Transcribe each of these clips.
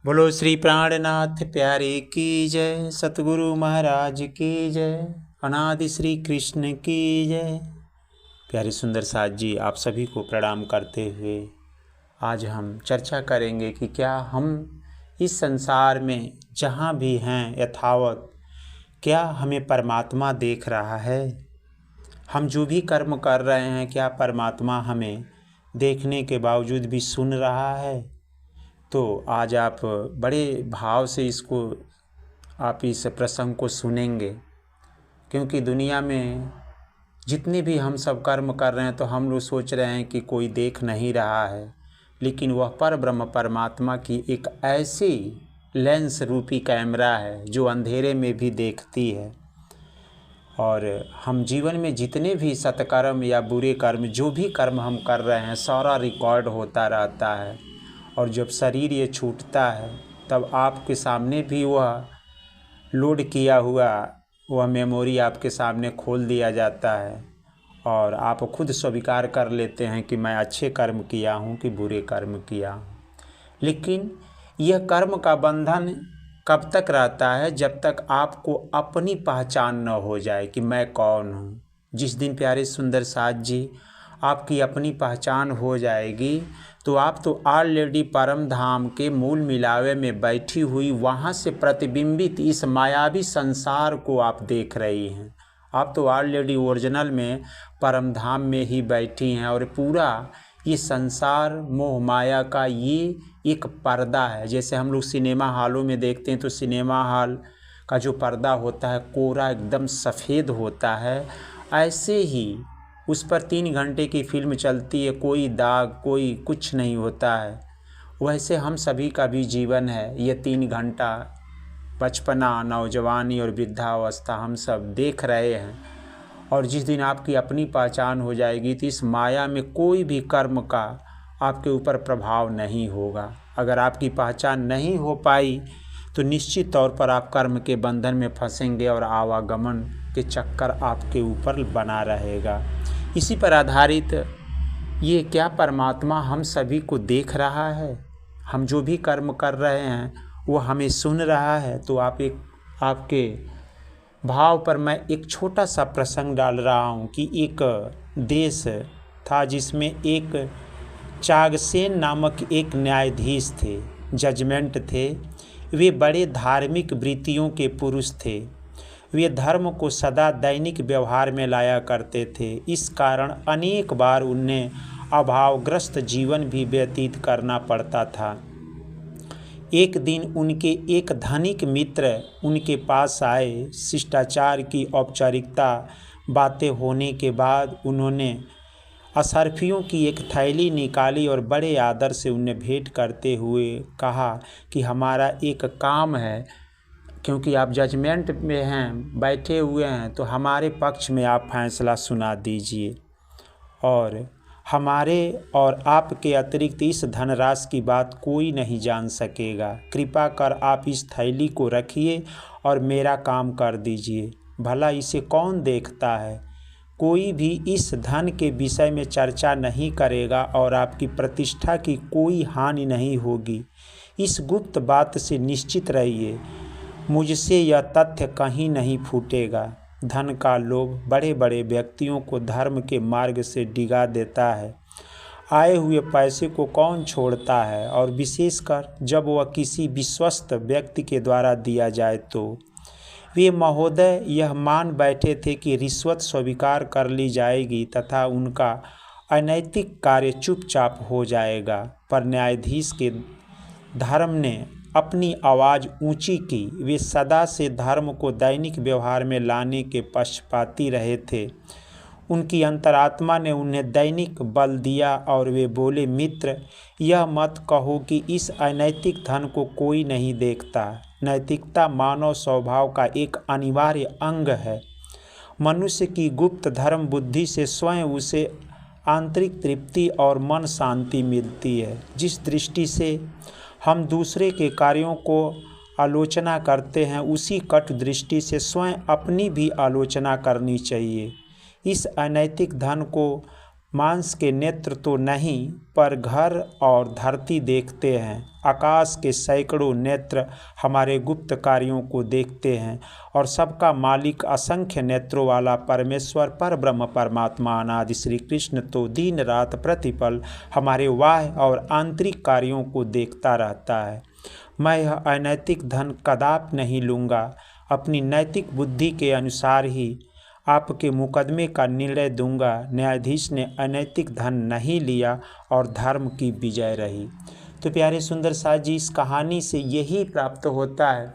बोलो श्री प्राणनाथ प्यारे की जय, सतगुरु महाराज की जय, अनादि श्री कृष्ण की जय। प्यारे सुंदर साथ जी, आप सभी को प्रणाम करते हुए आज हम चर्चा करेंगे कि क्या हम इस संसार में जहाँ भी हैं यथावत, क्या हमें परमात्मा देख रहा है? हम जो भी कर्म कर रहे हैं, क्या परमात्मा हमें देखने के बावजूद भी सुन रहा है? तो आज आप बड़े भाव से आप इस प्रसंग को सुनेंगे, क्योंकि दुनिया में जितने भी हम सब कर्म कर रहे हैं तो हम लोग सोच रहे हैं कि कोई देख नहीं रहा है, लेकिन वह पर ब्रह्म परमात्मा की एक ऐसी लेंस रूपी कैमरा है जो अंधेरे में भी देखती है। और हम जीवन में जितने भी सत्कर्म या बुरे कर्म, जो भी कर्म हम कर रहे हैं, सारा रिकॉर्ड होता रहता है। और जब शरीर ये छूटता है तब आपके सामने भी वह लोड किया हुआ वह मेमोरी आपके सामने खोल दिया जाता है और आप खुद स्वीकार कर लेते हैं कि मैं अच्छे कर्म किया हूँ कि बुरे कर्म किया हूँ। लेकिन यह कर्म का बंधन कब तक रहता है? जब तक आपको अपनी पहचान न हो जाए कि मैं कौन हूँ। जिस दिन प्यारे सुंदर साथ जी आपकी अपनी पहचान हो जाएगी तो आप तो ऑलरेडी परम धाम के मूल मिलावे में बैठी हुई वहाँ से प्रतिबिंबित इस मायावी संसार को आप देख रही हैं। आप तो ऑलरेडी ओरिजिनल में परम धाम में ही बैठी हैं और पूरा ये संसार मोह माया का ये एक पर्दा है। जैसे हम लोग सिनेमा हॉलों में देखते हैं तो सिनेमा हॉल का जो पर्दा होता है कोरा एकदम सफ़ेद होता है, ऐसे ही उस पर 3 घंटे की फिल्म चलती है, कोई दाग कोई कुछ नहीं होता है। वैसे हम सभी का भी जीवन है, ये 3 घंटा बचपना, नौजवानी और वृद्धावस्था हम सब देख रहे हैं। और जिस दिन आपकी अपनी पहचान हो जाएगी तो इस माया में कोई भी कर्म का आपके ऊपर प्रभाव नहीं होगा। अगर आपकी पहचान नहीं हो पाई तो निश्चित तौर पर आप कर्म के बंधन में फंसेंगे और आवागमन के चक्कर आपके ऊपर बना रहेगा। इसी पर आधारित ये क्या परमात्मा हम सभी को देख रहा है? हम जो भी कर्म कर रहे हैं वो हमें सुन रहा है? तो आपके भाव पर मैं एक छोटा सा प्रसंग डाल रहा हूँ कि एक देश था जिसमें एक चागसेन नामक एक न्यायाधीश थे, जजमेंट थे। वे बड़े धार्मिक वृत्तियों के पुरुष थे। वे धर्म को सदा दैनिक व्यवहार में लाया करते थे। इस कारण अनेक बार उन्हें अभावग्रस्त जीवन भी व्यतीत करना पड़ता था। एक दिन उनके एक धनिक मित्र उनके पास आए। शिष्टाचार की औपचारिकता बातें होने के बाद उन्होंने अशर्फियों की एक थैली निकाली और बड़े आदर से उन्हें भेंट करते हुए कहा कि हमारा एक काम है, क्योंकि आप जजमेंट में हैं, बैठे हुए हैं, तो हमारे पक्ष में आप फैसला सुना दीजिए और हमारे और आपके अतिरिक्त इस धनराशि की बात कोई नहीं जान सकेगा। कृपा कर आप इस थैली को रखिए और मेरा काम कर दीजिए। भला इसे कौन देखता है? कोई भी इस धन के विषय में चर्चा नहीं करेगा और आपकी प्रतिष्ठा की कोई हानि नहीं होगी। इस गुप्त बात से निश्चित रहिए, मुझसे यह तथ्य कहीं नहीं फूटेगा। धन का लोभ बड़े बड़े व्यक्तियों को धर्म के मार्ग से डिगा देता है। आए हुए पैसे को कौन छोड़ता है, और विशेषकर जब वह किसी विश्वस्त व्यक्ति के द्वारा दिया जाए तो। वे महोदय यह मान बैठे थे कि रिश्वत स्वीकार कर ली जाएगी तथा उनका अनैतिक कार्य चुपचाप हो जाएगा। पर न्यायाधीश के धर्म ने अपनी आवाज़ ऊंची की। वे सदा से धर्म को दैनिक व्यवहार में लाने के पक्षपाती रहे थे। उनकी अंतरात्मा ने उन्हें दैनिक बल दिया और वे बोले, मित्र, यह मत कहो कि इस अनैतिक धन को कोई नहीं देखता। नैतिकता मानव स्वभाव का एक अनिवार्य अंग है। मनुष्य की गुप्त धर्म बुद्धि से स्वयं उसे आंतरिक तृप्ति और मन शांति मिलती है। जिस दृष्टि से हम दूसरे के कार्यों को आलोचना करते हैं, उसी कट दृष्टि से स्वयं अपनी भी आलोचना करनी चाहिए। इस अनैतिक धन को मांस के नेत्र तो नहीं, पर घर और धरती देखते हैं। आकाश के सैकड़ों नेत्र हमारे गुप्त कार्यों को देखते हैं, और सबका मालिक असंख्य नेत्रों वाला परमेश्वर पर ब्रह्म परमात्मा अनादि श्री कृष्ण तो दिन रात प्रतिपल हमारे बाह्य और आंतरिक कार्यों को देखता रहता है। मैं यह अनैतिक धन कदापि नहीं लूँगा। अपनी नैतिक बुद्धि के अनुसार ही आपके मुकदमे का निर्णय दूंगा। न्यायाधीश ने अनैतिक धन नहीं लिया और धर्म की विजय रही। तो प्यारे सुंदर साथ जी, इस कहानी से यही प्राप्त होता है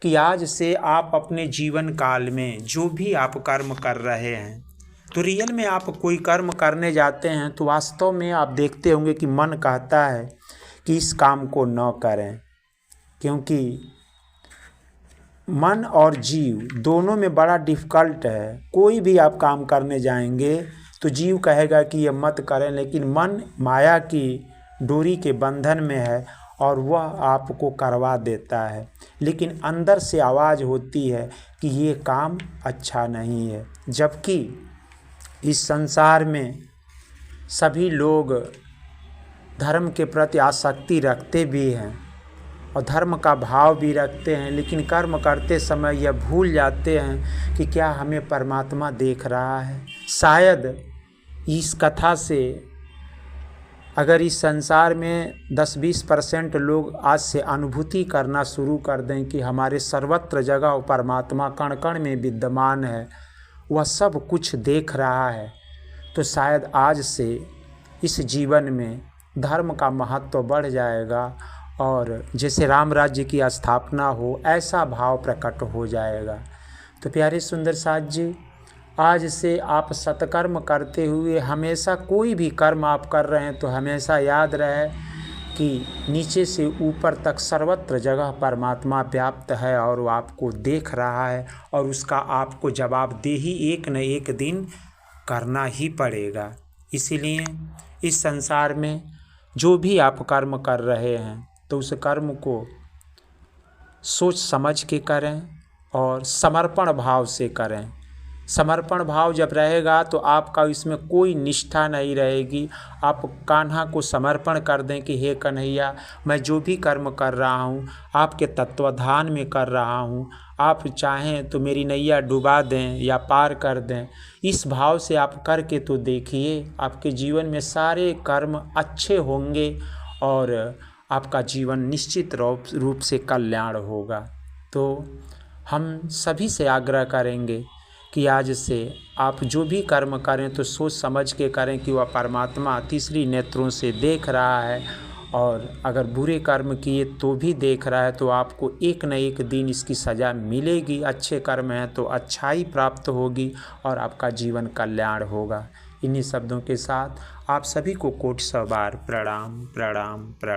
कि आज से आप अपने जीवन काल में जो भी आप कर्म कर रहे हैं, तो रियल में आप कोई कर्म करने जाते हैं तो वास्तव में आप देखते होंगे कि मन कहता है कि इस काम को न करें, क्योंकि मन और जीव दोनों में बड़ा डिफ़िकल्ट है। कोई भी आप काम करने जाएंगे तो जीव कहेगा कि ये मत करें, लेकिन मन माया की डोरी के बंधन में है और वह आपको करवा देता है। लेकिन अंदर से आवाज़ होती है कि ये काम अच्छा नहीं है। जबकि इस संसार में सभी लोग धर्म के प्रति आसक्ति रखते भी हैं और धर्म का भाव भी रखते हैं, लेकिन कर्म करते समय यह भूल जाते हैं कि क्या हमें परमात्मा देख रहा है। शायद इस कथा से अगर इस संसार में 10-20% लोग आज से अनुभूति करना शुरू कर दें कि हमारे सर्वत्र जगह परमात्मा कण कण में विद्यमान है, वह सब कुछ देख रहा है, तो शायद आज से इस जीवन में धर्म का महत्व बढ़ जाएगा और जैसे राम राज्य की स्थापना हो ऐसा भाव प्रकट हो जाएगा। तो प्यारे सुंदर साथ जी, आज से आप सत्कर्म करते हुए हमेशा कोई भी कर्म आप कर रहे हैं तो हमेशा याद रहे कि नीचे से ऊपर तक सर्वत्र जगह परमात्मा व्याप्त है और वो आपको देख रहा है, और उसका आपको जवाबदेही एक न एक दिन करना ही पड़ेगा। इसीलिए इस संसार में जो भी आप कर्म कर रहे हैं तो उस कर्म को सोच समझ के करें और समर्पण भाव से करें। समर्पण भाव जब रहेगा तो आपका इसमें कोई निष्ठा नहीं रहेगी। आप कान्हा को समर्पण कर दें कि हे कन्हैया, मैं जो भी कर्म कर रहा हूँ आपके तत्वाधान में कर रहा हूँ, आप चाहें तो मेरी नैया डुबा दें या पार कर दें। इस भाव से आप करके तो देखिए, आपके जीवन में सारे कर्म अच्छे होंगे और आपका जीवन निश्चित रूप से कल्याण होगा। तो हम सभी से आग्रह करेंगे कि आज से आप जो भी कर्म करें तो सोच समझ के करें कि वह परमात्मा तीसरी नेत्रों से देख रहा है, और अगर बुरे कर्म किए तो भी देख रहा है, तो आपको एक न एक दिन इसकी सज़ा मिलेगी। अच्छे कर्म हैं तो अच्छाई प्राप्त होगी और आपका जीवन कल्याण होगा। इन्हीं शब्दों के साथ आप सभी को कोटि 100 बार प्रणाम प्रणाम प्रणाम।